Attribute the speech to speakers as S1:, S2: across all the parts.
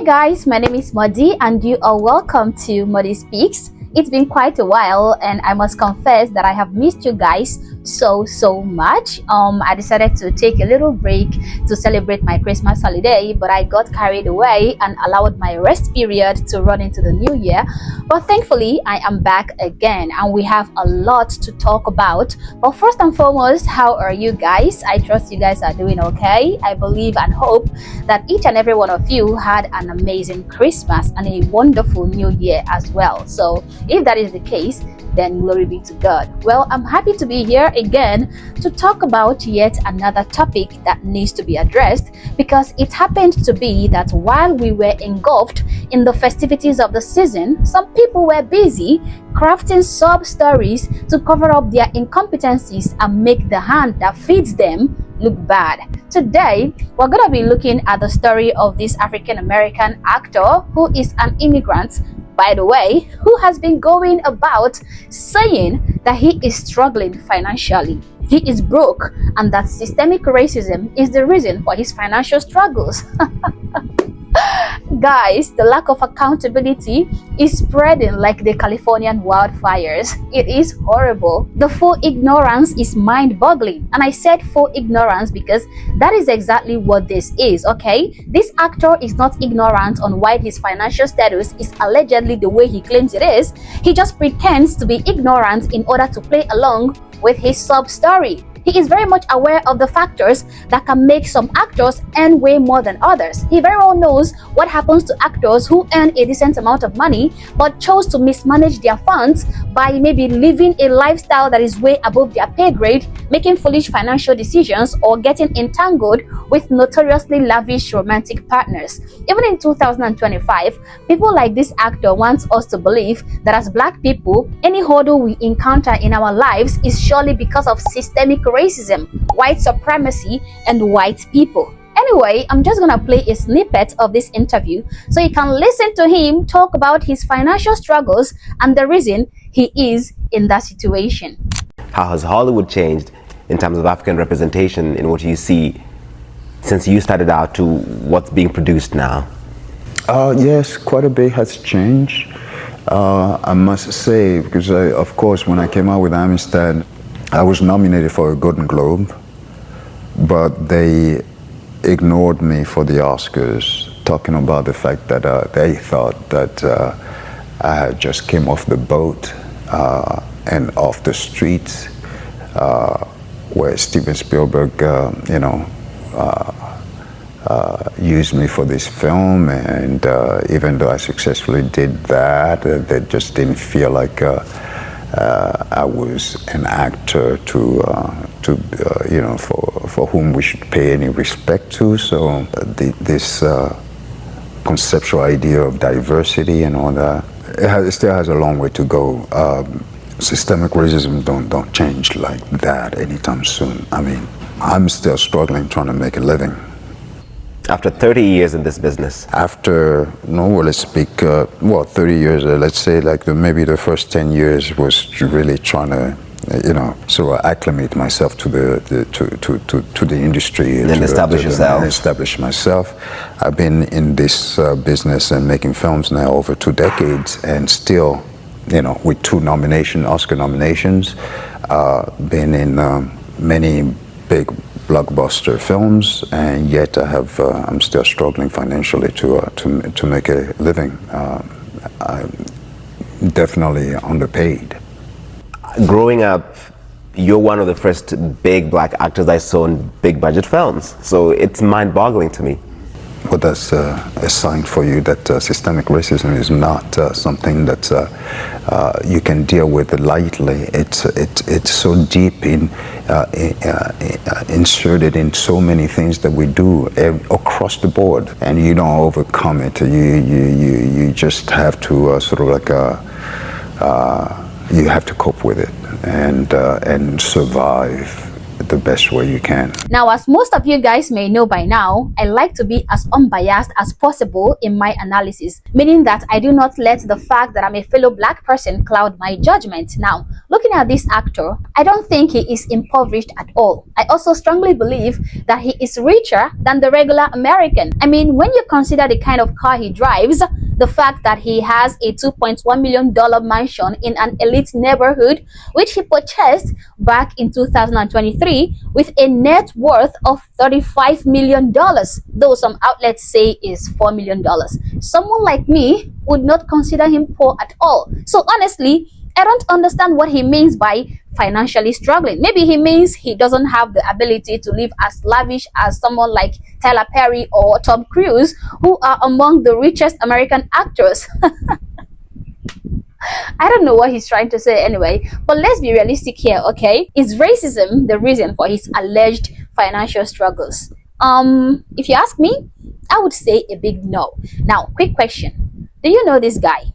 S1: Hi guys, my name is Modi and you are welcome to Modi Speaks. It's been quite a while and I must confess that I have missed you guys so much. I decided to take a little break to celebrate my Christmas holiday, but I got carried away and allowed my rest period to run into the new year. But thankfully I am back again and we have a lot to talk about. But first and foremost, how are you guys? I trust you guys are doing okay. I believe and hope that each and every one of you had an amazing Christmas and a wonderful new year as well. So if that is the case, then glory be to God. Well, I'm happy to be here again to talk about yet another topic that needs to be addressed, because it happened to be that while we were engulfed in the festivities of the season, some people were busy crafting sub-stories to cover up their incompetencies and make the hand that feeds them look bad. Today, we're going to be looking at the story of this African-American actor who is an immigrant, by the way, who has been going about saying that he is struggling financially. He is broke and that systemic racism is the reason for his financial struggles. Guys, the lack of accountability is spreading like the Californian wildfires. It is horrible. The full ignorance is mind-boggling. And I said full ignorance because that is exactly what this is, okay? This actor is not ignorant on why his financial status is allegedly the way he claims it is. He just pretends to be ignorant in order to play along with his sub-story. He is very much aware of the factors that can make some actors earn way more than others. He very well knows what happens to actors who earn a decent amount of money but chose to mismanage their funds by maybe living a lifestyle that is way above their pay grade, making foolish financial decisions, or getting entangled with notoriously lavish romantic partners. Even in 2025, people like this actor want us to believe that as Black people, any hurdle we encounter in our lives is surely because of systemic racism, white supremacy, and white people. Anyway, I'm just gonna play a snippet of this interview so you can listen to him talk about his financial struggles and the reason he is in that situation.
S2: How has Hollywood changed in terms of African representation in what you see since you started out to what's being produced now?
S3: Yes, quite a bit has changed. I must say, because of course when I came out with Amistad, I was nominated for a Golden Globe, but they ignored me for the Oscars, talking about the fact that they thought that I had just came off the boat and off the streets, where Steven Spielberg, used me for this film, and even though I successfully did that, they just didn't feel like I was an actor for whom we should pay any respect to. So this conceptual idea of diversity and all that, it still has a long way to go. Systemic racism don't change like that anytime soon. I mean, I'm still struggling trying to make a living.
S2: After 30 years in this business?
S3: After, 30 years, let's say maybe the first 10 years was really trying to, sort of acclimate myself to the industry.
S2: And then establish yourself.
S3: Establish myself. I've been in this business and making films now over 2 decades, and still, with 2 Oscar nominations, been in many big blockbuster films, and yet I'm still struggling financially to make a living. I'm definitely underpaid.
S2: Growing up, you're one of the first big Black actors I saw in big budget films, so it's mind-boggling to me.
S3: But that's a sign for you that systemic racism is not something that you can deal with lightly. It's so deep inserted in so many things that we do across the board, and you don't overcome it. You just have to you have to cope with it and survive the best way you can.
S1: Now, as most of you guys may know by now, I like to be as unbiased as possible in my analysis, meaning that I do not let the fact that I'm a fellow black person cloud my judgment. Now, looking at this actor, I don't think he is impoverished at all. I also strongly believe that he is richer than the regular American. I mean, when you consider the kind of car he drives, the fact that he has a $2.1 million mansion in an elite neighborhood, which he purchased back in 2023 with a net worth of $35 million, though some outlets say is $4 million. Someone like me would not consider him poor at all. So honestly, I don't understand what he means by financially struggling. Maybe he means he doesn't have the ability to live as lavish as someone like Tyler Perry or Tom Cruise, who are among the richest American actors. I don't know what he's trying to say anyway, but let's be realistic here, okay? Is racism the reason for his alleged financial struggles? If you ask me, I would say a big no. Now, quick question. Do you know this guy?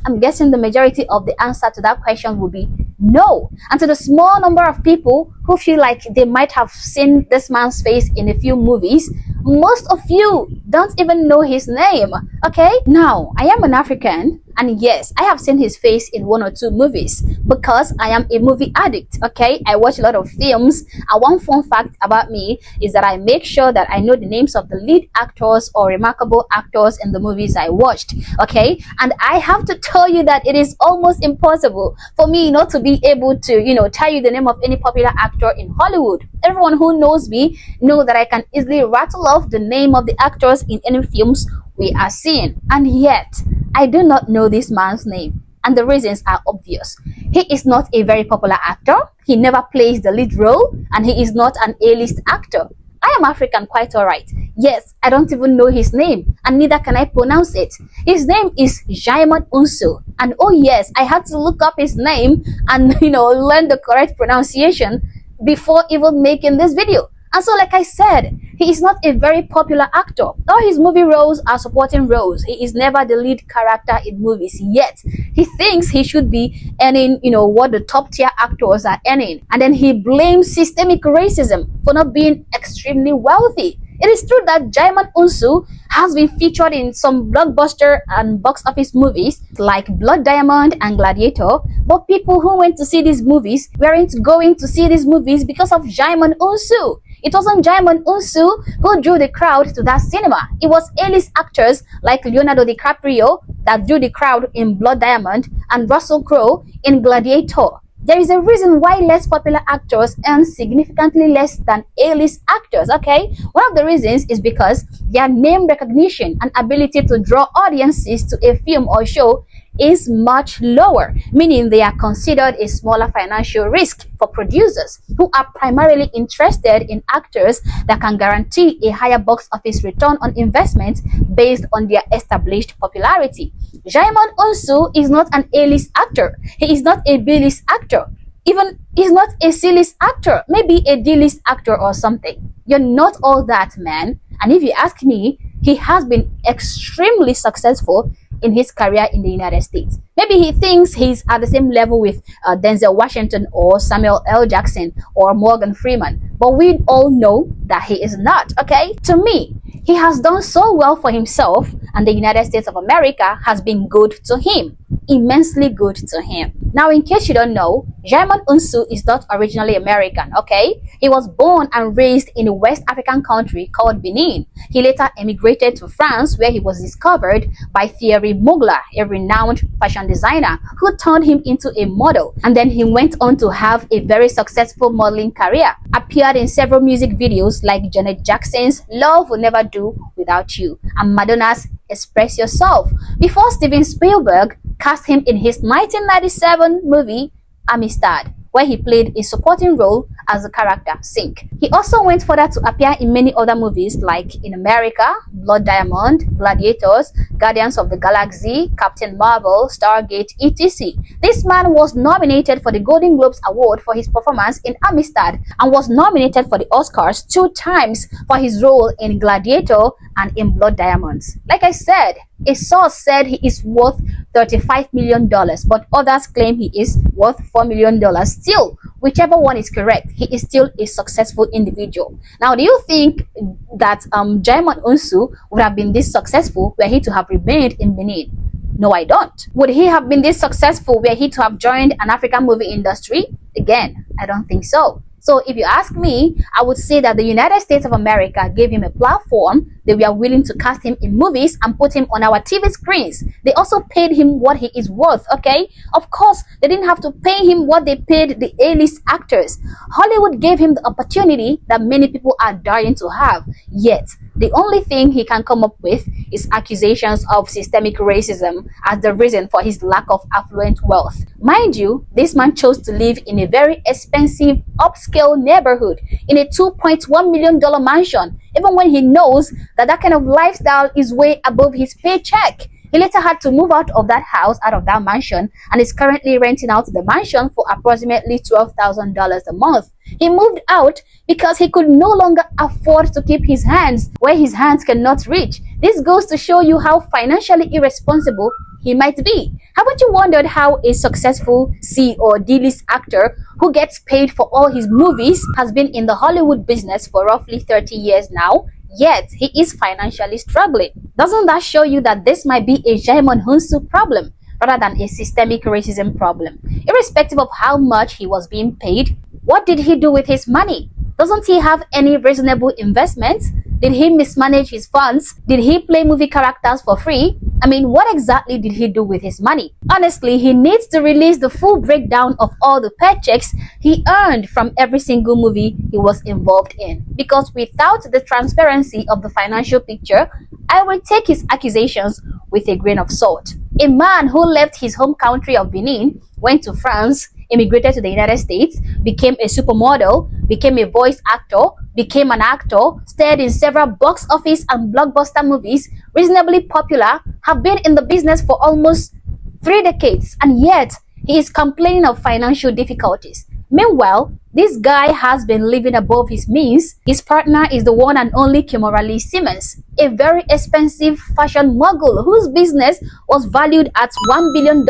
S1: I'm guessing the majority of the answer to that question will be no. And to the small number of people who feel like they might have seen this man's face in a few movies, most of you don't even know his name, okay? Now, I am an African, and yes, I have seen his face in 1 or 2 movies because I am a movie addict, okay? I watch a lot of films, and one fun fact about me is that I make sure that I know the names of the lead actors or remarkable actors in the movies I watched, okay? And I have to tell you that it is almost impossible for me not to be able to, tell you the name of any popular actor in Hollywood. Everyone who knows me know that I can easily rattle off the name of the actors in any films we are seeing. And yet, I do not know this man's name. And the reasons are obvious. He is not a very popular actor. He never plays the lead role. And he is not an A-list actor. I am African, quite alright. Yes, I don't even know his name. And neither can I pronounce it. His name is Djimon Hounsou. And oh yes, I had to look up his name and, learn the correct pronunciation before even making this video. And so, like I said, he is not a very popular actor. All his movie roles are supporting roles. He is never the lead character in movies, yet he thinks he should be earning, what the top tier actors are earning. And then he blames systemic racism for not being extremely wealthy. It is true that Djimon Hounsou has been featured in some blockbuster and box office movies like Blood Diamond and Gladiator, but people who went to see these movies weren't going to see these movies because of Djimon Hounsou. It wasn't Djimon Hounsou who drew the crowd to that cinema. It was A-list actors like Leonardo DiCaprio that drew the crowd in Blood Diamond and Russell Crowe in Gladiator. There is a reason why less popular actors earn significantly less than A-list actors, okay? One of the reasons is because their name recognition and ability to draw audiences to a film or show is much lower, meaning they are considered a smaller financial risk for producers who are primarily interested in actors that can guarantee a higher box office return on investment based on their established popularity. Djimon Hounsou is not an A-list actor. He is not a B-list actor. Even he's not a C-list actor, maybe a D-list actor or something. You're not all that, man. And if you ask me, he has been extremely successful in his career in the United States. Maybe he thinks he's at the same level with Denzel Washington or Samuel L. Jackson or Morgan Freeman, but we all know that he is not, okay? To me, he has done so well for himself, and the United States of America has been good to him, immensely good to him. Now, in case you don't know, Djimon Hounsou is not originally American, okay? He was born and raised in a West African country called Benin. He later emigrated to France, where he was discovered by Thierry Mugler, a renowned fashion designer who turned him into a model. And then he went on to have a very successful modeling career, appeared in several music videos like Janet Jackson's Love Will Never Do Without You and Madonna's Express Yourself, before Steven Spielberg cast him in his 1997 movie Amistad, where he played a supporting role as the character Sink. He also went further to appear in many other movies like In America, Blood Diamond, Gladiators, Guardians of the Galaxy, Captain Marvel, Stargate, etc. This man was nominated for the Golden Globes Award for his performance in Amistad and was nominated for the Oscars 2 times for his role in Gladiator and in Blood Diamonds. Like I said, a source said he is worth $35 million, but others claim he is worth $4 million. Still, whichever one is correct, he is still a successful individual. Now, do you think that Djimon Hounsou would have been this successful were he to have remained in Benin? No, I don't. Would he have been this successful were he to have joined an African movie industry? Again, I don't think so. So if you ask me, I would say that the United States of America gave him a platform. They were willing to cast him in movies and put him on our TV screens. They also paid him what he is worth, okay? Of course, they didn't have to pay him what they paid the A-list actors. Hollywood gave him the opportunity that many people are dying to have. Yet, the only thing he can come up with is accusations of systemic racism as the reason for his lack of affluent wealth. Mind you, this man chose to live in a very expensive, upscale neighborhood in a $2.1 million mansion, even when he knows that that kind of lifestyle is way above his paycheck. He later had to move out of that house, out of that mansion, and is currently renting out the mansion for approximately $12,000 a month. He moved out because he could no longer afford to keep his hands where his hands cannot reach. This goes to show you how financially irresponsible he might be. Haven't you wondered how a successful C or D-list actor who gets paid for all his movies has been in the Hollywood business for roughly 30 years now? Yet, he is financially struggling. Doesn't that show you that this might be a Djimon Hounsou problem rather than a systemic racism problem? Irrespective of how much he was being paid, what did he do with his money? Doesn't he have any reasonable investments? Did he mismanage his funds? Did he play movie characters for free? I mean, what exactly did he do with his money? Honestly, he needs to release the full breakdown of all the paychecks he earned from every single movie he was involved in. Because without the transparency of the financial picture, I will take his accusations with a grain of salt. A man who left his home country of Benin, went to France, immigrated to the United States, became a supermodel, became a voice actor, became an actor, starred in several box office and blockbuster movies, reasonably popular, have been in the business for almost 3 decades, and yet he is complaining of financial difficulties. Meanwhile, this guy has been living above his means. His partner is the one and only Kimberly Simmons, a very expensive fashion mogul whose business was valued at $1 billion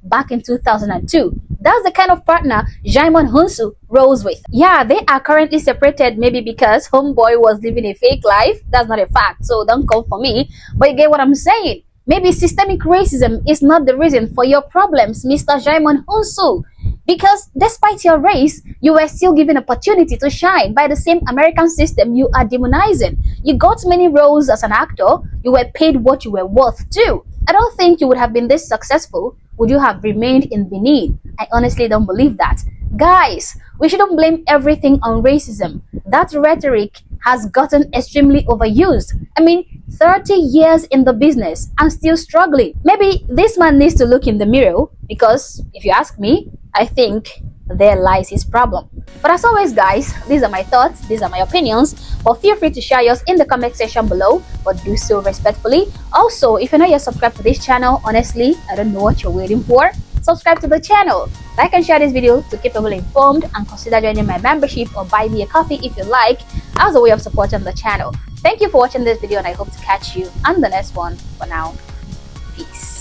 S1: back in 2002. That's the kind of partner Djimon Hounsou rose with. Yeah, they are currently separated, maybe because homeboy was living a fake life. That's not a fact, so don't come for me. But you get what I'm saying? Maybe systemic racism is not the reason for your problems, Mr. Djimon Hounsou. Because despite your race, you were still given opportunity to shine by the same American system you are demonizing. You got many roles as an actor. You were paid what you were worth too. I don't think you would have been this successful would you have remained in Benin. I honestly don't believe that. Guys, we shouldn't blame everything on racism. That rhetoric has gotten extremely overused. I mean, 30 years in the business and still struggling. Maybe this man needs to look in the mirror, because if you ask me, I think there lies his problem. But as always, guys, these are my thoughts, these are my opinions, but feel free to share yours in the comment section below, but do so respectfully. Also, if you're not yet subscribed to this channel, honestly, I don't know what you're waiting for. Subscribe to the channel, like and share this video to keep people informed, and consider joining my membership or buy me a coffee if you like, as a way of supporting the channel. Thank you for watching this video, and I hope to catch you on the next one. For now, peace.